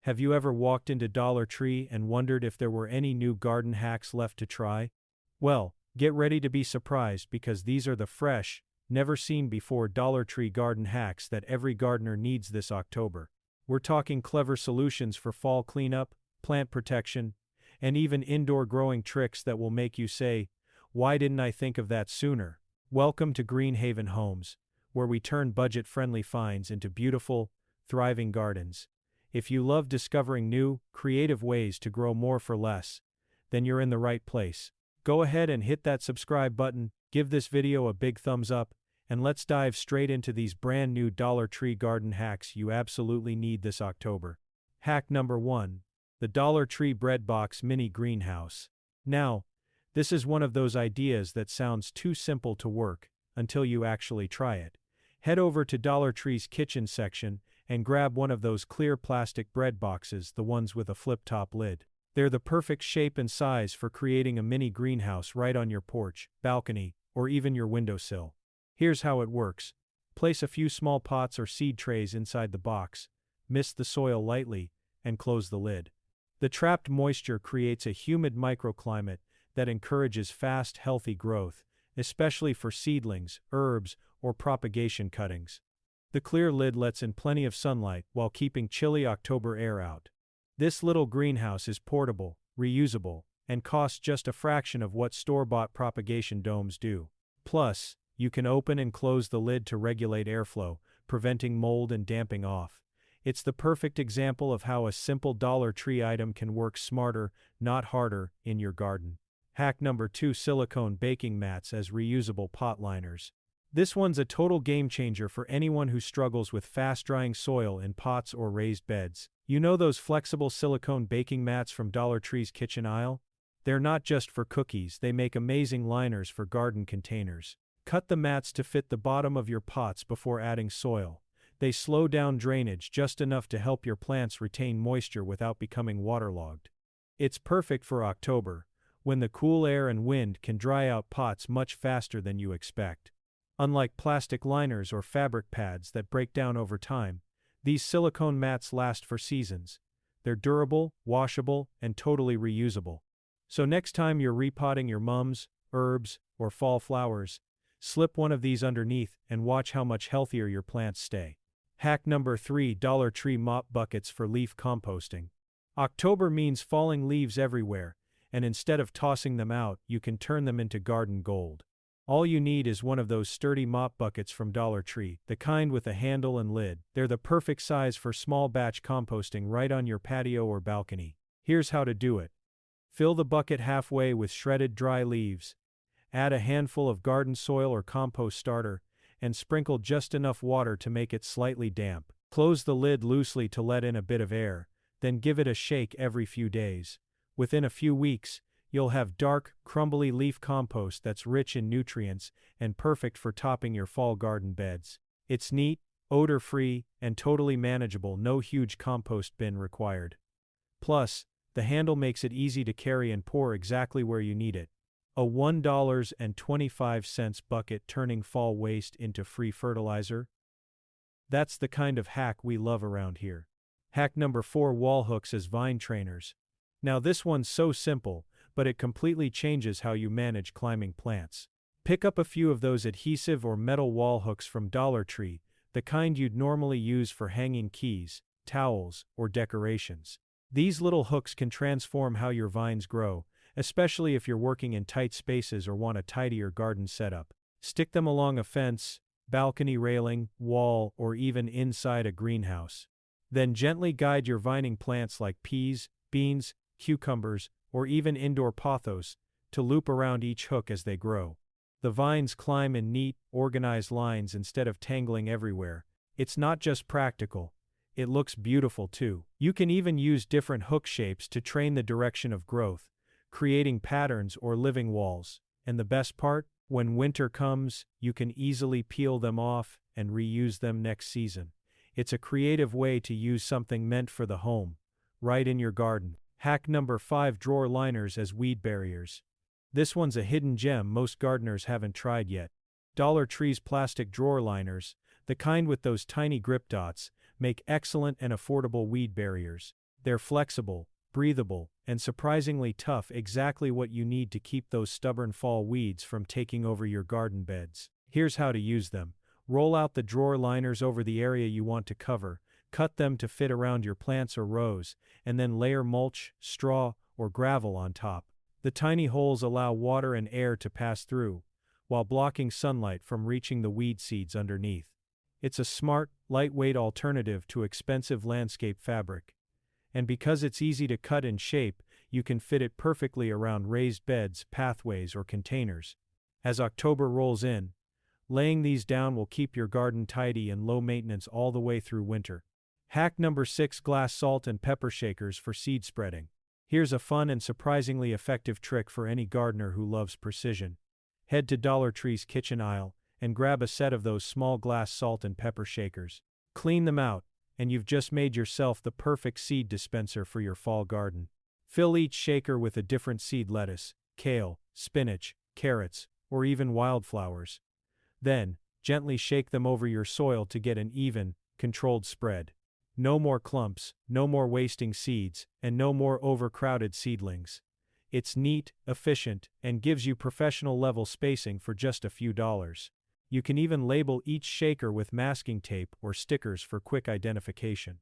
Have you ever walked into Dollar Tree and wondered if there were any new garden hacks left to try? Well, get ready to be surprised because these are the fresh, never-seen-before Dollar Tree garden hacks that every gardener needs this October. We're talking clever solutions for fall cleanup, plant protection, and even indoor growing tricks that will make you say, "Why didn't I think of that sooner?" Welcome to Green Haven Homes, where we turn budget-friendly finds into beautiful, thriving gardens. If you love discovering new, creative ways to grow more for less, then you're in the right place. Go ahead and hit that subscribe button, give this video a big thumbs up, and let's dive straight into these brand new Dollar Tree garden hacks you absolutely need this October. Hack number 1. The Dollar Tree Bread Box Mini Greenhouse. Now, this is one of those ideas that sounds too simple to work until you actually try it. Head over to Dollar Tree's kitchen section and grab one of those clear plastic bread boxes, the ones with a flip-top lid. They're the perfect shape and size for creating a mini greenhouse right on your porch, balcony, or even your windowsill. Here's how it works. Place a few small pots or seed trays inside the box, mist the soil lightly, and close the lid. The trapped moisture creates a humid microclimate that encourages fast, healthy growth, especially for seedlings, herbs, or propagation cuttings. The clear lid lets in plenty of sunlight while keeping chilly October air out. This little greenhouse is portable, reusable, and costs just a fraction of what store-bought propagation domes do. Plus, you can open and close the lid to regulate airflow, preventing mold and damping off. It's the perfect example of how a simple Dollar Tree item can work smarter, not harder, in your garden. Hack number 2. Silicone baking mats as reusable pot liners. This one's a total game changer for anyone who struggles with fast-drying soil in pots or raised beds. You know those flexible silicone baking mats from Dollar Tree's kitchen aisle? They're not just for cookies, they make amazing liners for garden containers. Cut the mats to fit the bottom of your pots before adding soil. They slow down drainage just enough to help your plants retain moisture without becoming waterlogged. It's perfect for October, when the cool air and wind can dry out pots much faster than you expect. Unlike plastic liners or fabric pads that break down over time, these silicone mats last for seasons. They're durable, washable, and totally reusable. So next time you're repotting your mums, herbs, or fall flowers, slip one of these underneath and watch how much healthier your plants stay. Hack number 3. Dollar Tree Mop Buckets for Leaf Composting. October means falling leaves everywhere, and instead of tossing them out, you can turn them into garden gold. All you need is one of those sturdy mop buckets from Dollar Tree, the kind with a handle and lid. They're the perfect size for small batch composting right on your patio or balcony. Here's how to do it. Fill the bucket halfway with shredded dry leaves. Add a handful of garden soil or compost starter, and sprinkle just enough water to make it slightly damp. Close the lid loosely to let in a bit of air, then give it a shake every few days. Within a few weeks, you'll have dark, crumbly leaf compost that's rich in nutrients and perfect for topping your fall garden beds. It's neat, odor-free, and totally manageable, no huge compost bin required. Plus, the handle makes it easy to carry and pour exactly where you need it. A $1.25 bucket turning fall waste into free fertilizer? That's the kind of hack we love around here. Hack number 4. Wall hooks as vine trainers. Now this one's so simple, but it completely changes how you manage climbing plants. Pick up a few of those adhesive or metal wall hooks from Dollar Tree, the kind you'd normally use for hanging keys, towels, or decorations. These little hooks can transform how your vines grow, especially if you're working in tight spaces or want a tidier garden setup. Stick them along a fence, balcony railing, wall, or even inside a greenhouse. Then gently guide your vining plants like peas, beans, cucumbers, or even indoor pothos, to loop around each hook as they grow. The vines climb in neat, organized lines instead of tangling everywhere. It's not just practical, it looks beautiful too. You can even use different hook shapes to train the direction of growth, creating patterns or living walls. And the best part? When winter comes, you can easily peel them off and reuse them next season. It's a creative way to use something meant for the home, right in your garden. Hack number 5. Drawer liners as weed barriers. This one's a hidden gem most gardeners haven't tried yet. Dollar Tree's plastic drawer liners, the kind with those tiny grip dots, make excellent and affordable weed barriers. They're flexible, breathable, and surprisingly tough, exactly what you need to keep those stubborn fall weeds from taking over your garden beds. Here's how to use them. Roll out the drawer liners over the area you want to cover, cut them to fit around your plants or rows, and then layer mulch, straw, or gravel on top. The tiny holes allow water and air to pass through, while blocking sunlight from reaching the weed seeds underneath. It's a smart, lightweight alternative to expensive landscape fabric. And because it's easy to cut and shape, you can fit it perfectly around raised beds, pathways, or containers. As October rolls in, laying these down will keep your garden tidy and low maintenance all the way through winter. Hack number 6: glass salt and pepper shakers for seed spreading. Here's a fun and surprisingly effective trick for any gardener who loves precision. Head to Dollar Tree's kitchen aisle and grab a set of those small glass salt and pepper shakers. Clean them out, and you've just made yourself the perfect seed dispenser for your fall garden. Fill each shaker with a different seed: lettuce, kale, spinach, carrots, or even wildflowers. Then, gently shake them over your soil to get an even, controlled spread. No more clumps, no more wasting seeds, and no more overcrowded seedlings. It's neat, efficient, and gives you professional level spacing for just a few dollars. You can even label each shaker with masking tape or stickers for quick identification.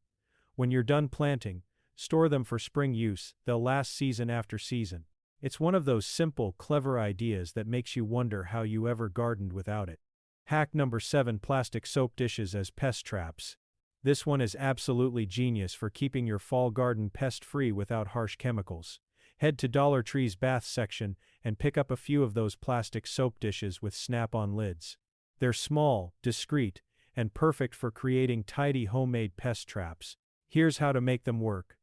When you're done planting, store them for spring use. They'll last season after season. It's one of those simple, clever ideas that makes you wonder how you ever gardened without it. Hack number 7: plastic soap dishes as pest traps. This one is absolutely genius for keeping your fall garden pest-free without harsh chemicals. Head to Dollar Tree's bath section and pick up a few of those plastic soap dishes with snap-on lids. They're small, discreet, and perfect for creating tidy homemade pest traps. Here's how to make them work.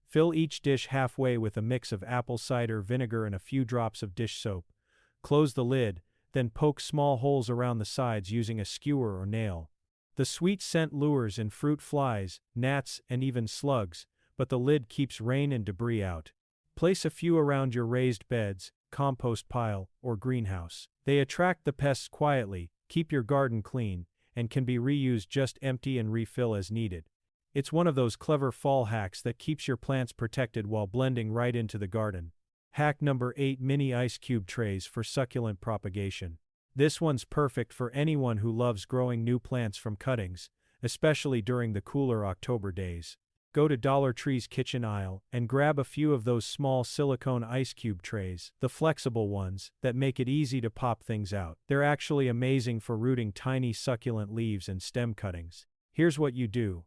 Fill each dish halfway with a mix of apple cider vinegar and a few drops of dish soap. Close the lid, then poke small holes around the sides using a skewer or nail. The sweet scent lures in fruit flies, gnats, and even slugs, but the lid keeps rain and debris out. Place a few around your raised beds, compost pile, or greenhouse. They attract the pests quietly, keep your garden clean, and can be reused. Just empty and refill as needed. It's one of those clever fall hacks that keeps your plants protected while blending right into the garden. Hack number 8: mini ice cube trays for succulent propagation. This one's perfect for anyone who loves growing new plants from cuttings, especially during the cooler October days. Go to Dollar Tree's kitchen aisle and grab a few of those small silicone ice cube trays, the flexible ones that make it easy to pop things out. They're actually amazing for rooting tiny succulent leaves and stem cuttings. Here's what you do.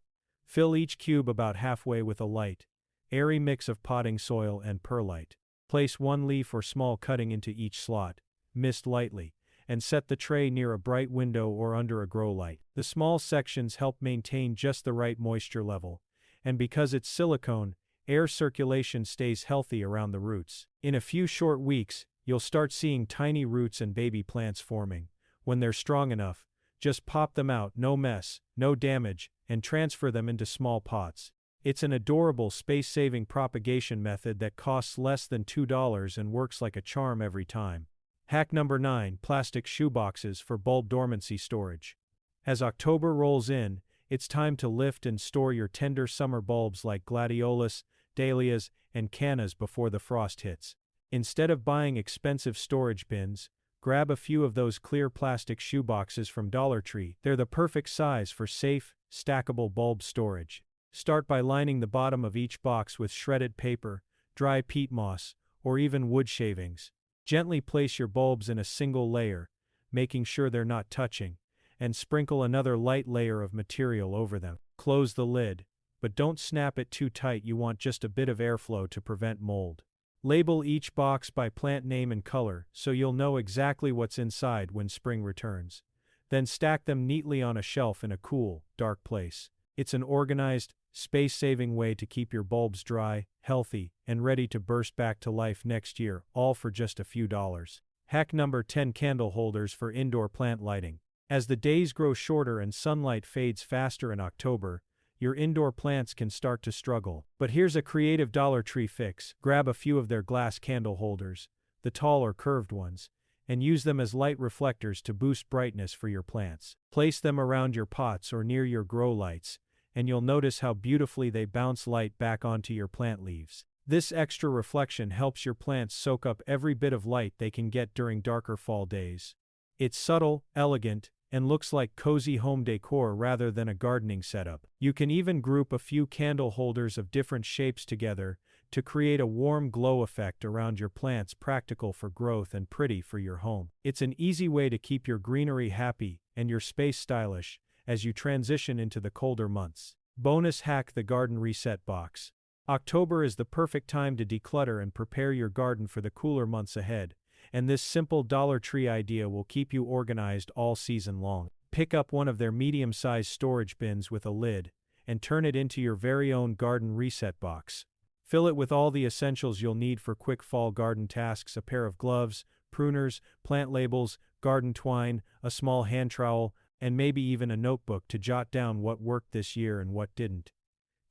Fill each cube about halfway with a light, airy mix of potting soil and perlite. Place one leaf or small cutting into each slot, mist lightly, and set the tray near a bright window or under a grow light. The small sections help maintain just the right moisture level, and because it's silicone, air circulation stays healthy around the roots. In a few short weeks, you'll start seeing tiny roots and baby plants forming. When they're strong enough, just pop them out, no mess, no damage, and transfer them into small pots. It's an adorable space-saving propagation method that costs less than $2 and works like a charm every time. Hack number 9: plastic shoeboxes for bulb dormancy storage. As October rolls in, it's time to lift and store your tender summer bulbs like gladiolus, dahlias, and cannas before the frost hits. Instead of buying expensive storage bins, grab a few of those clear plastic shoeboxes from Dollar Tree. They're the perfect size for safe, stackable bulb storage. Start by lining the bottom of each box with shredded paper, dry peat moss, or even wood shavings. Gently place your bulbs in a single layer, making sure they're not touching, and sprinkle another light layer of material over them. Close the lid, but don't snap it too tight. You want just a bit of airflow to prevent mold. Label each box by plant name and color so you'll know exactly what's inside when spring returns. Then stack them neatly on a shelf in a cool, dark place. It's an organized, space-saving way to keep your bulbs dry, healthy, and ready to burst back to life next year, all for just a few dollars. Hack number 10: candle holders for indoor plant lighting. As the days grow shorter and sunlight fades faster in October, your indoor plants can start to struggle. But here's a creative Dollar Tree fix. Grab a few of their glass candle holders, the tall or curved ones, and use them as light reflectors to boost brightness for your plants. Place them around your pots or near your grow lights, and you'll notice how beautifully they bounce light back onto your plant leaves. This extra reflection helps your plants soak up every bit of light they can get during darker fall days. It's subtle, elegant, and looks like cozy home decor rather than a gardening setup. You can even group a few candle holders of different shapes together to create a warm glow effect around your plants, practical for growth and pretty for your home. It's an easy way to keep your greenery happy and your space stylish as you transition into the colder months. Bonus hack: the garden reset box. October is the perfect time to declutter and prepare your garden for the cooler months ahead, and this simple Dollar Tree idea will keep you organized all season long. Pick up one of their medium-sized storage bins with a lid and turn it into your very own garden reset box. Fill it with all the essentials you'll need for quick fall garden tasks: a pair of gloves, pruners, plant labels, garden twine, a small hand trowel, and maybe even a notebook to jot down what worked this year and what didn't.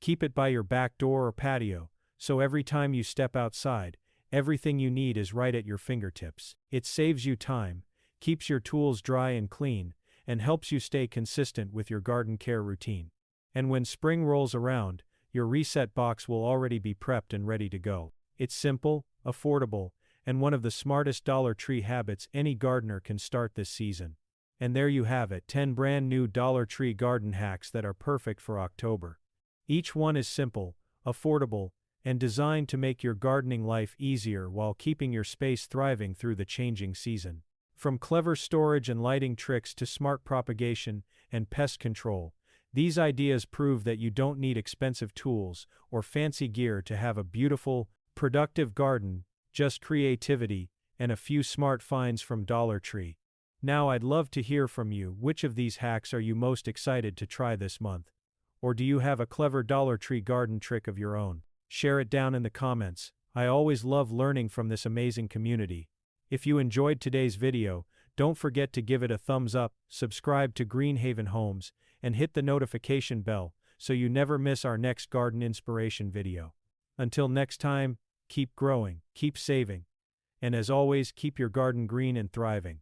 Keep it by your back door or patio, so every time you step outside, everything you need is right at your fingertips. It saves you time, keeps your tools dry and clean, and helps you stay consistent with your garden care routine. And when spring rolls around, your reset box will already be prepped and ready to go. It's simple, affordable, and one of the smartest Dollar Tree habits any gardener can start this season. And there you have it, 10 brand new Dollar Tree garden hacks that are perfect for October. Each one is simple, affordable, and designed to make your gardening life easier while keeping your space thriving through the changing season. From clever storage and lighting tricks to smart propagation and pest control, these ideas prove that you don't need expensive tools or fancy gear to have a beautiful, productive garden, just creativity and a few smart finds from Dollar Tree. Now I'd love to hear from you. Which of these hacks are you most excited to try this month? Or do you have a clever Dollar Tree garden trick of your own? Share it down in the comments. I always love learning from this amazing community. If you enjoyed today's video, don't forget to give it a thumbs up, subscribe to Greenhaven Homes, and hit the notification bell so you never miss our next garden inspiration video. Until next time, keep growing, keep saving, and as always, keep your garden green and thriving.